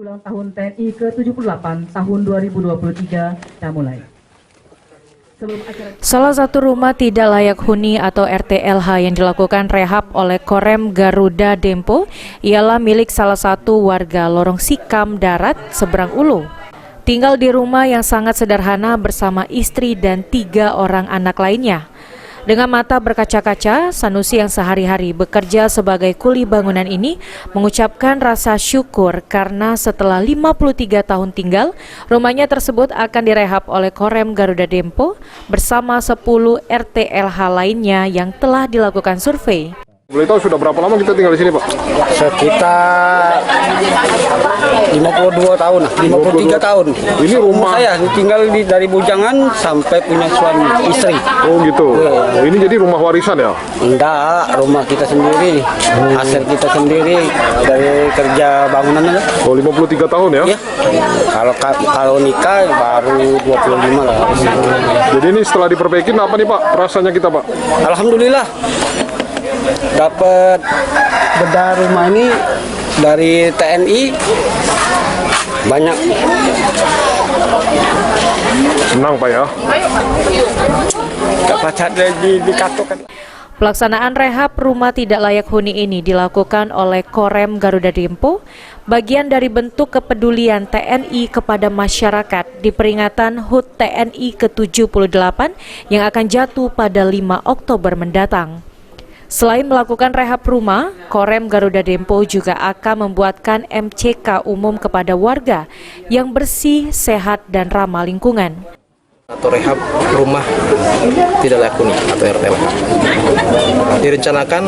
ulang tahun TNI ke-78 tahun 2023 kita mulai. Salah satu rumah tidak layak huni atau RTLH yang dilakukan rehab oleh Korem Garuda Dempo ialah milik salah satu warga Lorong Sikam Darat, Seberang Ulu. Tinggal di rumah yang sangat sederhana bersama istri dan 3 orang anak lainnya. Dengan mata berkaca-kaca, Sanusi yang sehari-hari bekerja sebagai kuli bangunan ini mengucapkan rasa syukur karena setelah 53 tahun tinggal, rumahnya tersebut akan direhab oleh Korem Garuda Dempo bersama 10 RTLH lainnya yang telah dilakukan survei. Boleh tahu sudah berapa lama kita tinggal di sini, Pak? Sekitar 52 tahun, 53 tahun. Ini rumah saya tinggal dari bujangan sampai punya suami istri. Oh gitu. Oh, ini jadi rumah warisan ya? Enggak, rumah kita sendiri, hasil kita sendiri dari kerja bangunan aja. Oh, 53 tahun ya? Ya. Kalau nikah baru 25 lah. Jadi ini setelah diperbaikin apa nih Pak rasanya kita, Pak? Alhamdulillah dapat bedah rumah ini dari TNI banyak. Senang Pak ya? Gak pacat lagi dikatukan. Pelaksanaan rehab rumah tidak layak huni ini dilakukan oleh Korem Garuda Dempo, bagian dari bentuk kepedulian TNI kepada masyarakat di peringatan HUT TNI ke-78 yang akan jatuh pada 5 Oktober mendatang. Selain melakukan rehab rumah, Korem Garuda Dempo juga akan membuatkan MCK umum kepada warga yang bersih, sehat, dan ramah lingkungan. Atau rehab rumah tidak layak huni atau RTLH. Direncanakan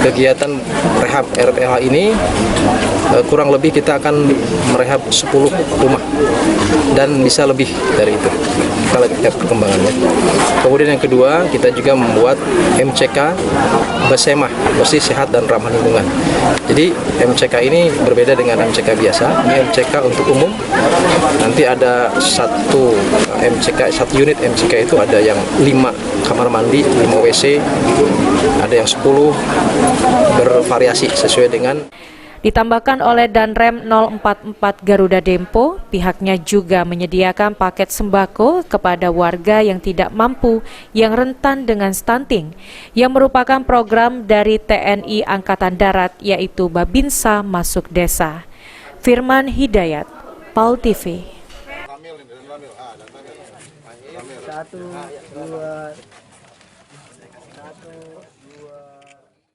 kegiatan rehab RTLH ini kurang lebih kita akan merehab 10 rumah dan bisa lebih dari itu. Kita lihat perkembangannya. Kemudian yang kedua, kita juga membuat MCK Besemah, bersih, sehat, dan ramah lingkungan. Jadi MCK ini berbeda dengan MCK biasa. Ini MCK untuk umum. Nanti ada satu unit MCK itu ada yang 5 kamar mandi, 5 WC, ada yang 10, bervariasi sesuai dengan. Ditambahkan oleh Danrem 044 Garuda Dempo, pihaknya juga menyediakan paket sembako kepada warga yang tidak mampu yang rentan dengan stunting, yang merupakan program dari TNI Angkatan Darat yaitu Babinsa Masuk Desa. Firman Hidayat, PAL TV. 1, 2